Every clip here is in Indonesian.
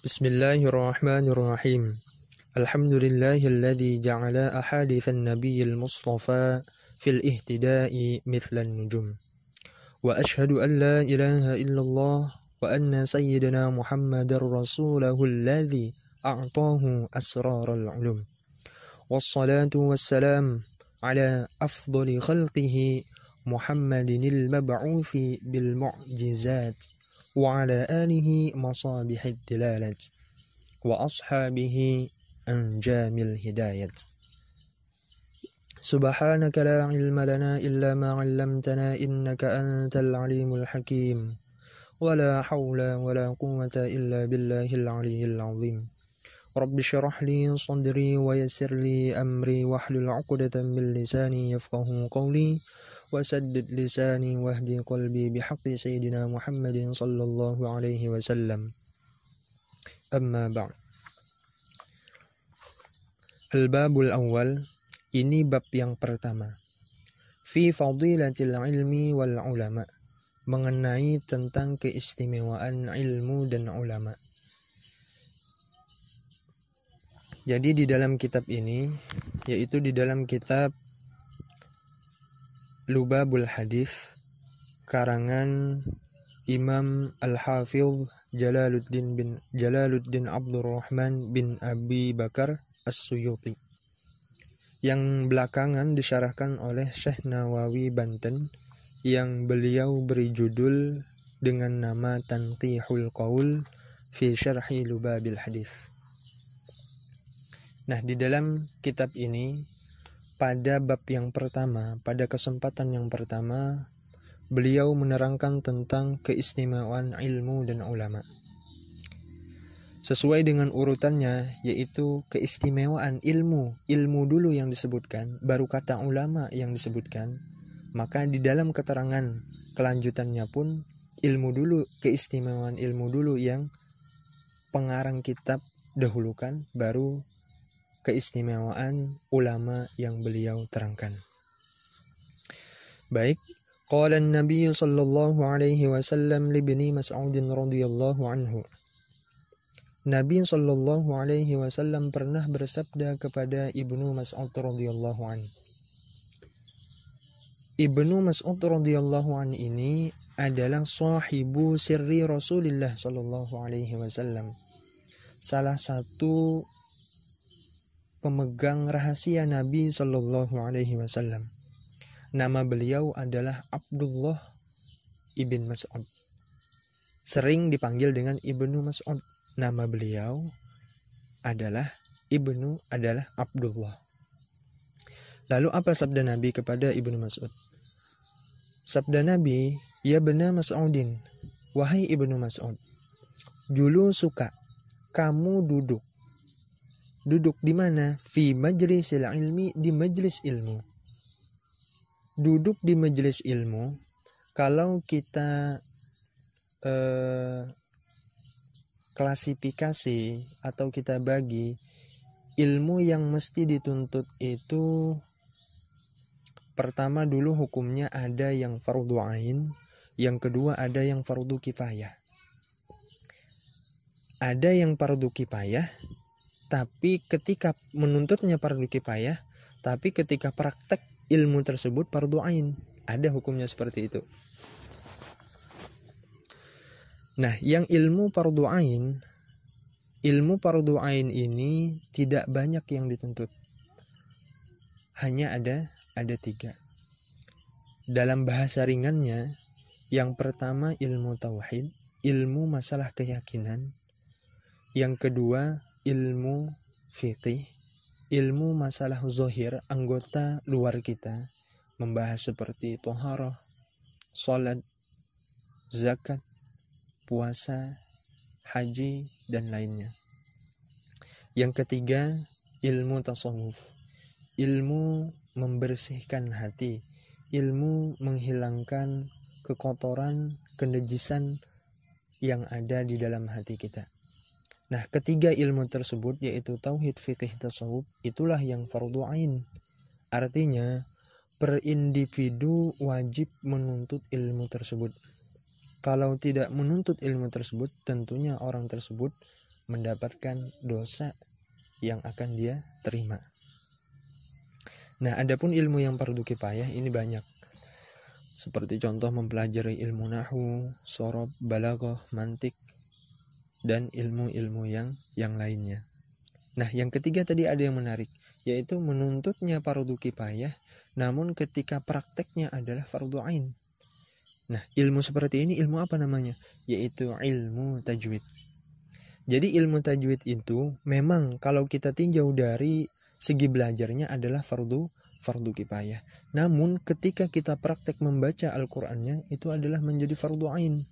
Bismillahirrahmanirrahim. Alhamdulillahilladzi ja'ala ahaditsan nabiyyil mustafa fil ihtida'i mithlan nujum. Wa ashhadu an la ilaha illallah wa anna sayyidina Muhammadar rasulahul ladzi a'tahu asraral ulum. Wassalatu wassalam ala afdali khalqihi Muhammadinil mab'uthi bil mu'jizat wa ala alihi masabihid dilalat wa ashabihi anjamil hidayat. Subhanaka la ilma lana illa ma 'allamtana innaka antal alimul hakim. Wa la hawla wa la quwwata illa billahil aliyyil azim. Rabbi shrah li sadri wa yassir li amri wahlul 'uqdatam min lisani yafqahu qawli wa saddid lisani wahdi qalbi bihaqqi sayyidina Muhammadin sallallahu alaihi wasallam. Amma ba'd. Al-babul awal, ini bab yang pertama. Fi fadilatil ilmi wal ulama, mengenai tentang keistimewaan ilmu dan ulama. Jadi di dalam kitab ini, yaitu di dalam kitab Lubabul Hadis karangan Imam Al-Hafidh Jalaluddin Abdurrahman bin Abi Bakar As-Suyuti, yang belakangan disyarahkan oleh Syekh Nawawi Banten, yang beliau beri judul dengan nama Tanqihul Qaul fi Syarhi Lubabil Hadis. Nah, di dalam kitab ini pada bab yang pertama, pada kesempatan yang pertama, beliau menerangkan tentang keistimewaan ilmu dan ulama. Sesuai dengan urutannya, yaitu keistimewaan ilmu dulu yang disebutkan, baru kata ulama yang disebutkan. Maka di dalam keterangan kelanjutannya pun ilmu dulu, keistimewaan ilmu dulu yang pengarang kitab dahulukan, baru keistimewaan ulama yang beliau terangkan. Baik, qala an-nabiy sallallahu alaihi wasallam li ibni Mas'ud radhiyallahu anhu. Nabi sallallahu alaihi wasallam pernah bersabda kepada Ibnu Mas'ud radhiyallahu anhu. Ibnu Mas'ud radhiyallahu anhu ini adalah sahibu sirri Rasulullah sallallahu alaihi wasallam. Salah satu pemegang rahasia Nabi sallallahu alaihi wasallam. Nama beliau adalah Abdullah ibn Mas'ud. Sering dipanggil dengan Ibnu Mas'ud. Nama beliau adalah Abdullah. Lalu apa sabda Nabi kepada Ibnu Mas'ud? Sabda Nabi, ya bena Mas'udin, wahai Ibnu Mas'ud, dulu suka kamu duduk di mana? Fi majlisil ilmi, di majlis ilmu. Duduk di majlis ilmu, kalau kita klasifikasi atau kita bagi, ilmu yang mesti dituntut itu pertama dulu hukumnya ada yang fardhu ain, yang kedua ada yang fardhu kifayah. Ada yang fardhu kifayah, tapi ketika menuntutnya fardhu kifayah, tapi ketika praktek ilmu tersebut fardhu ain. Ada hukumnya seperti itu. Nah, yang ilmu fardhu ain ini tidak banyak yang dituntut. Hanya ada 3. Dalam bahasa ringannya, yang pertama ilmu tauhid, ilmu masalah keyakinan. Yang kedua ilmu fiqih, ilmu masalah zahir, anggota luar kita, membahas seperti thaharah, salat, zakat, puasa, haji, dan lainnya. Yang ketiga ilmu tasawuf, ilmu membersihkan hati, ilmu menghilangkan kekotoran, kenejisan yang ada di dalam hati kita. Nah, ketiga ilmu tersebut, yaitu tauhid, fikih, tasawuf, itulah yang fardhu ain. Artinya, per individu wajib menuntut ilmu tersebut. Kalau tidak menuntut ilmu tersebut, tentunya orang tersebut mendapatkan dosa yang akan dia terima. Nah, adapun ilmu yang fardu kifayah ini banyak. Seperti contoh mempelajari ilmu nahwu, shorob, balaghah, mantik, dan ilmu-ilmu yang lainnya. Nah, yang ketiga tadi ada yang menarik, yaitu menuntutnya fardu kifayah, namun ketika prakteknya adalah fardu ain. Nah, ilmu seperti ini ilmu apa namanya? Yaitu ilmu tajwid. Jadi ilmu tajwid itu memang kalau kita tinjau dari segi belajarnya adalah fardu kifayah. Namun ketika kita praktek membaca Al-Qur'annya itu adalah menjadi fardu ain.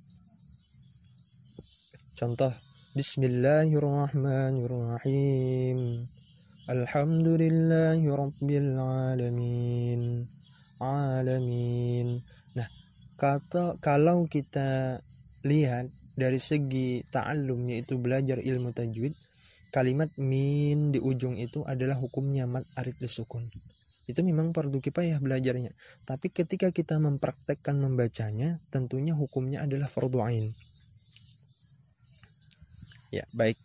Contoh, Bismillahirrahmanirrahim. Alhamdulillahi rabbil alamin. Alamin. Nah, kalau kita lihat dari segi ta'allum, yaitu belajar ilmu tajwid, kalimat min di ujung itu adalah hukumnya mad arid lisukun. Itu memang fardu kifayah belajarnya. Tapi ketika kita mempraktekkan membacanya, tentunya hukumnya adalah fardu ain. Ya, baik.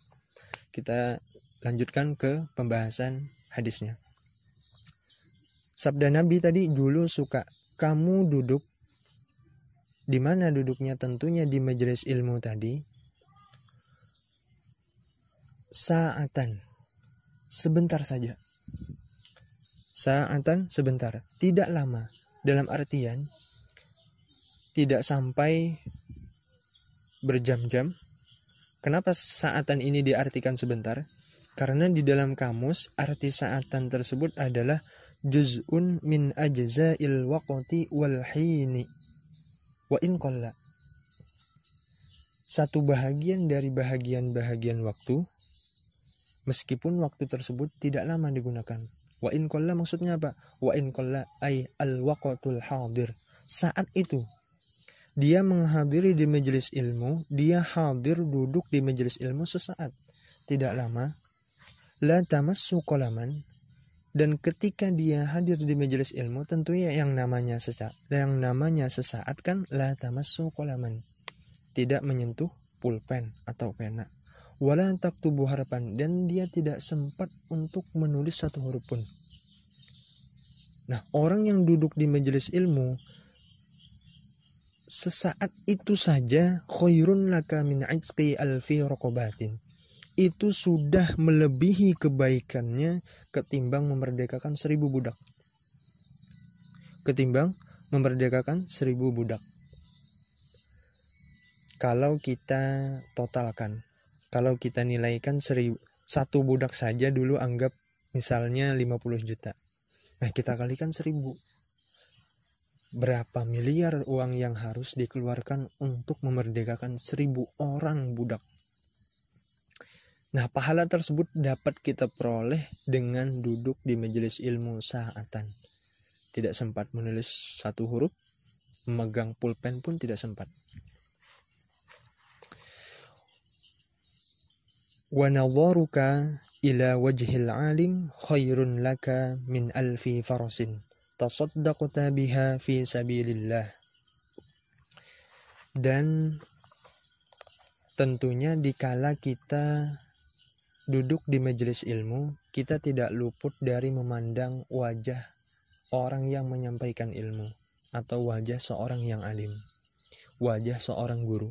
Kita lanjutkan ke pembahasan hadisnya. Sabda Nabi tadi, dulu suka kamu duduk di mana duduknya? Tentunya di majelis ilmu tadi. Sa'atan, sebentar saja. Sa'atan, sebentar, tidak lama. Dalam artian tidak sampai berjam-jam. Kenapa sa'atan ini diartikan sebentar? Karena di dalam kamus arti sa'atan tersebut adalah juz'un min ajza'il waqti wal hini wa in qalla. Satu bahagian dari bahagian-bahagian waktu, meskipun waktu tersebut tidak lama digunakan. Wa in qalla maksudnya apa? Wa in qalla ay al waqtul hadir. Saat itu dia menghadiri di majelis ilmu, dia hadir duduk di majelis ilmu sesaat, tidak lama. La tamassu qalaman. Dan ketika dia hadir di majelis ilmu, tentunya yang namanya sesaat kan la tamassu qalaman, tidak menyentuh pulpen atau pena. Wala taktubu harapan, dan dia tidak sempat untuk menulis satu huruf pun. Nah, orang yang duduk di majelis ilmu sesaat itu saja, khairun laka min ajqi alfi raqabatin. Itu sudah melebihi kebaikannya ketimbang memerdekakan 1000 budak. Kalau kita totalkan, kalau kita nilaikan satu budak saja dulu anggap misalnya 50 juta. Nah, kita kalikan 1000. Berapa miliar uang yang harus dikeluarkan untuk memerdekakan 1000 orang budak? Nah, pahala tersebut dapat kita peroleh dengan duduk di majelis ilmu sa'atan. Tidak sempat menulis satu huruf, memegang pulpen pun tidak sempat. Wa nadharuka ila wajhil alim khairun laka min alfi farasin tasaddaqta biha fi sabilillah. Dan tentunya dikala kita duduk di majelis ilmu, kita tidak luput dari memandang wajah orang yang menyampaikan ilmu atau wajah seorang yang alim, wajah seorang guru.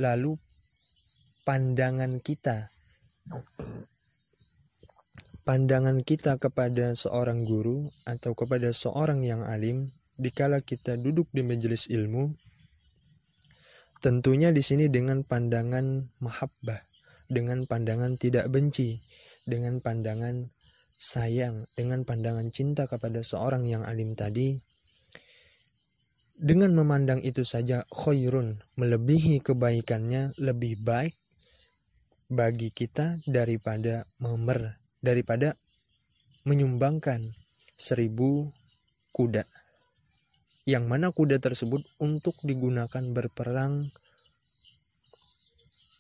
Lalu pandangan kita kepada seorang guru atau kepada seorang yang alim dikala kita duduk di majelis ilmu, tentunya di sini dengan pandangan mahabbah, dengan pandangan tidak benci, dengan pandangan sayang, dengan pandangan cinta kepada seorang yang alim tadi. Dengan memandang itu saja, khairun, melebihi kebaikannya, lebih baik bagi kita daripada menyumbangkan 1000 kuda. Yang mana kuda tersebut untuk digunakan berperang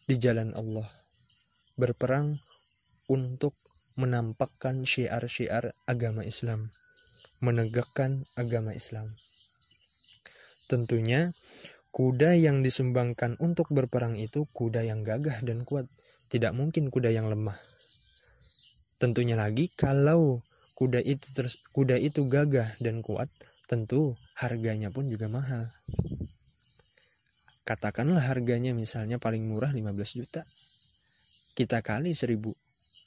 di jalan Allah. Berperang untuk menampakkan syiar-syiar agama Islam, menegakkan agama Islam. Tentunya kuda yang disumbangkan untuk berperang itu kuda yang gagah dan kuat. tidak mungkin kuda yang lemah. Tentunya lagi kalau kuda itu gagah dan kuat, tentu harganya pun juga mahal. Katakanlah harganya misalnya paling murah 15 juta. Kita kali 1000.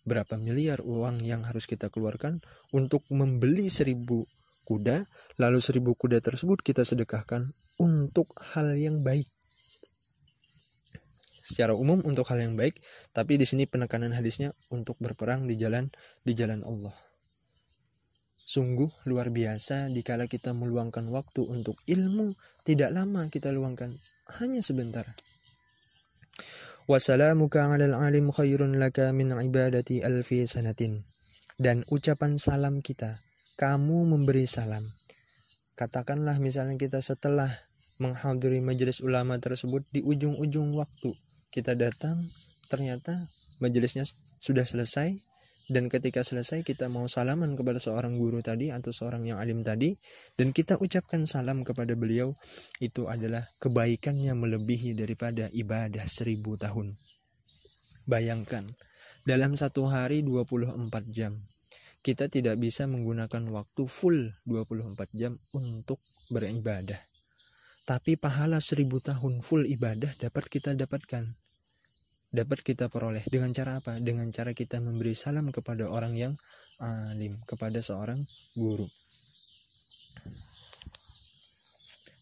Berapa miliar uang yang harus kita keluarkan untuk membeli 1000 kuda, lalu 1000 kuda tersebut kita sedekahkan untuk hal yang baik. Secara umum untuk hal yang baik, tapi di sini penekanan hadisnya untuk berperang di jalan Allah. Sungguh luar biasa dikala kita meluangkan waktu untuk ilmu, tidak lama kita luangkan, hanya sebentar. Wassalamuka 'alal alim khairun laka min ibadati alfi sanatin. Dan ucapan salam kita, kamu memberi salam. Katakanlah misalnya kita setelah menghadiri majelis ulama tersebut, di ujung-ujung waktu kita datang, ternyata majelisnya sudah selesai, dan ketika selesai kita mau salaman kepada seorang guru tadi atau seorang yang alim tadi, dan kita ucapkan salam kepada beliau, itu adalah kebaikannya melebihi daripada ibadah 1000 tahun. Bayangkan, dalam satu hari 24 jam, kita tidak bisa menggunakan waktu full 24 jam untuk beribadah. Tapi pahala 1000 tahun full ibadah dapat kita dapatkan. Dapat kita peroleh dengan cara apa? Dengan cara kita memberi salam kepada orang yang alim, kepada seorang guru.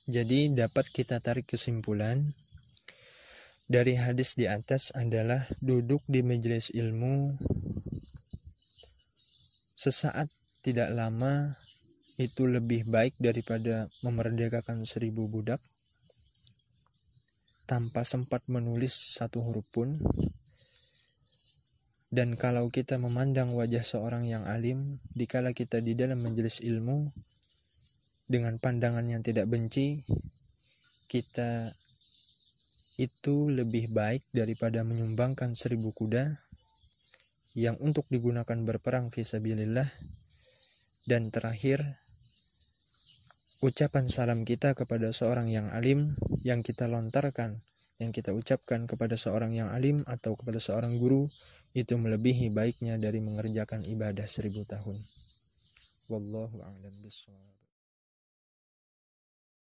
Jadi dapat kita tarik kesimpulan dari hadis di atas adalah duduk di majelis ilmu sesaat tidak lama itu lebih baik daripada memerdekakan 1000 budak tanpa sempat menulis satu huruf pun. Dan kalau kita memandang wajah seorang yang alim, dikala kita di dalam majelis ilmu dengan pandangan yang tidak benci, kita itu lebih baik daripada menyumbangkan 1000 kuda yang untuk digunakan berperang fisabilillah. Dan terakhir, ucapan salam kita kepada seorang yang alim yang kita lontarkan, yang kita ucapkan kepada seorang yang alim atau kepada seorang guru, itu melebihi baiknya dari mengerjakan ibadah 1000 tahun. Wallahu a'lam bishawab.